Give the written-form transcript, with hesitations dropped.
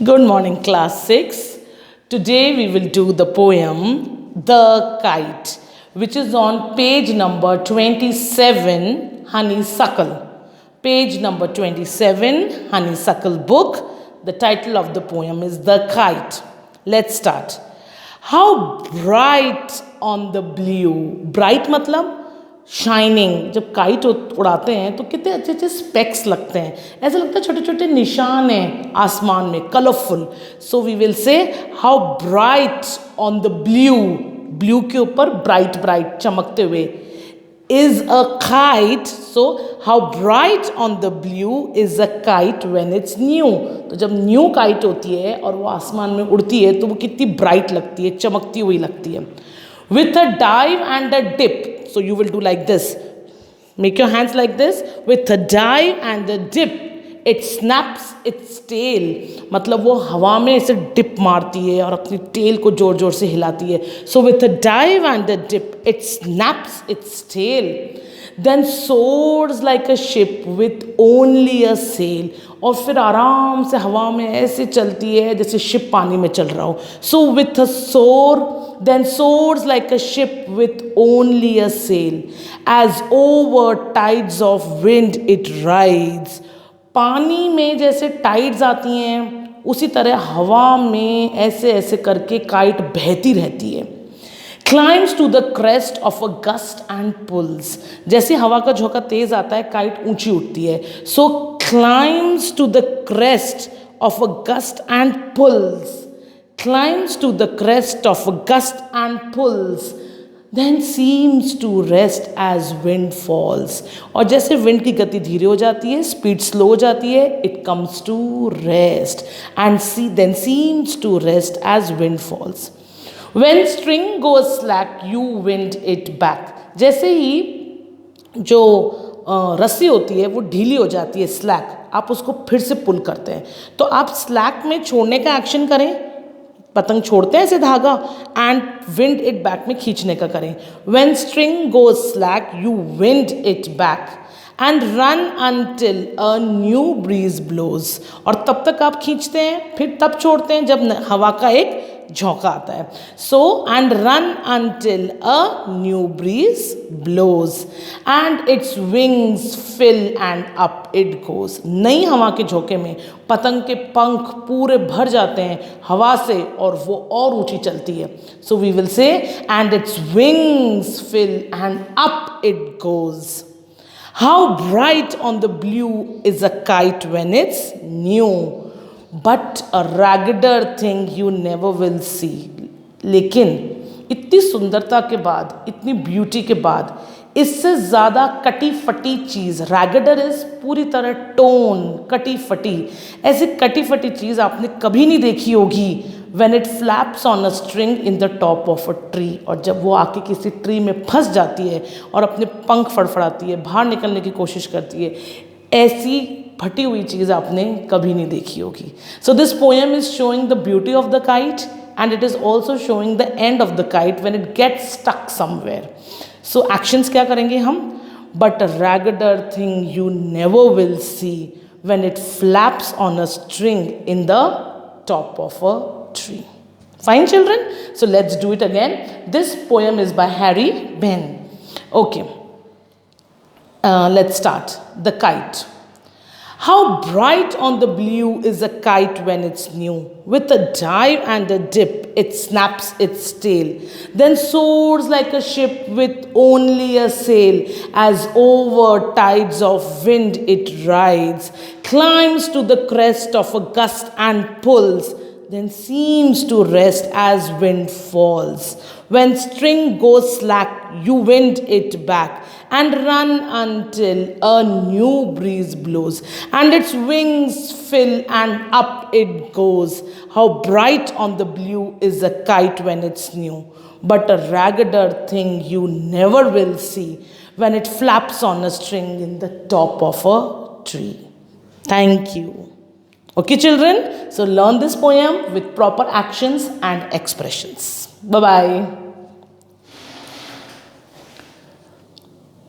Good morning, class 6. Today we will do the poem The Kite, which is on page number 27, Honeysuckle. Page number 27, Honeysuckle book. The title of the poem is The Kite. Let's start. How bright on the blue. Bright मतलब shining. जब kite उड़ाते हैं तो कितने अच्छे अच्छे specs लगते हैं, ऐसा लगता है छोटे छोटे निशान हैं आसमान में, colourful. So we will say how bright on the blue. Blue के ऊपर ब्राइट ब्राइट चमकते हुए is a kite. So how bright on the blue is a kite when it's new. तो जब न्यू काइट होती है और वो आसमान में उड़ती है तो वो कितनी ब्राइट लगती है, चमकती हुई लगती है. With a dive and a dip. So you will do like this. Make your hands like this. With a dive and a dip, it snaps its tail. मतलब वो हवा में ऐसे डिप मारती है और अपनी टेल को जोर जोर से हिलाती है. So with a dive and a dip, it snaps its tail. Then soars like a ship with only a sail. और फिर आराम से हवा में ऐसे चलती है जैसे शिप पानी में चल रहा हो. So with a soar, then soars like a ship with only a sail. As over tides of wind it rides. पानी में जैसे टाइड्स आती हैं उसी तरह हवा में ऐसे ऐसे करके काइट बहती रहती है. Climbs to the crest of a gust and pulls. जैसे हवा का झोंका तेज आता है काइट ऊंची उठती है. So climbs to the crest of a gust and pulls. Climbs to the crest of a gust and pulls. Then seems to rest as wind falls. और जैसे विंड की गति धीरे हो जाती है, स्पीड स्लो हो जाती है, it comes to rest and then seems to rest as wind falls. When string goes slack, you wind it back. जैसे ही जो रस्सी होती है वो ढीली हो जाती है, स्लैक, आप उसको फिर से पुल करते हैं. तो आप स्लैक में छोड़ने का एक्शन करें, पतंग छोड़ते हैं ऐसे धागा, एंड विंड इट बैक में खींचने का करें. When string goes slack, you wind it back and run until a new breeze blows. और तब तक आप खींचते हैं, फिर तब छोड़ते हैं जब हवा का एक झोंका आता है. So and run until a new breeze blows and its wings fill and up it goes. नई हवा के झोंके में पतंग के पंख पूरे भर जाते हैं हवा से और वो और ऊंची चलती है. So we will say and its wings fill and up it goes. How bright on the blue is a kite when it's new, but a raggeder thing you never will see. लेकिन इतनी सुंदरता के बाद, इतनी beauty के बाद, इससे ज़्यादा कटी फटी चीज़, रैगडर इज पूरी तरह टोन, कटी फटी, ऐसी कटी फटी चीज़ आपने कभी नहीं देखी होगी. When it flaps on a string in the top of a tree. और जब वो आके किसी ट्री में फंस जाती है और अपने पंख फड़फड़ाती है, बाहर निकलने की कोशिश करती है, ऐसी फटी हुई चीज़ आपने कभी नहीं देखी होगी. So this poem is showing the beauty of the kite and it is also showing the end of the kite when it gets stuck somewhere. So actions क्या करेंगे हम? But a raggeder thing you never will see when it flaps on a string in the top of a tree. Fine, children? So let's do it again. This poem is by Harry Ben. Okay. Let's start. The Kite. How bright on the blue is a kite when it's new. With a dive and a dip, it snaps its tail. Then soars like a ship with only a sail. As over tides of wind it rides. Climbs to the crest of a gust and pulls. Then seems to rest as wind falls. When string goes slack, you wind it back and run until a new breeze blows and its wings fill and up it goes. How bright on the blue is a kite when it's new, but a raggeder thing you never will see when it flaps on a string in the top of a tree. Thank you. Okay, children, so learn this poem with proper actions and expressions. Bye-bye.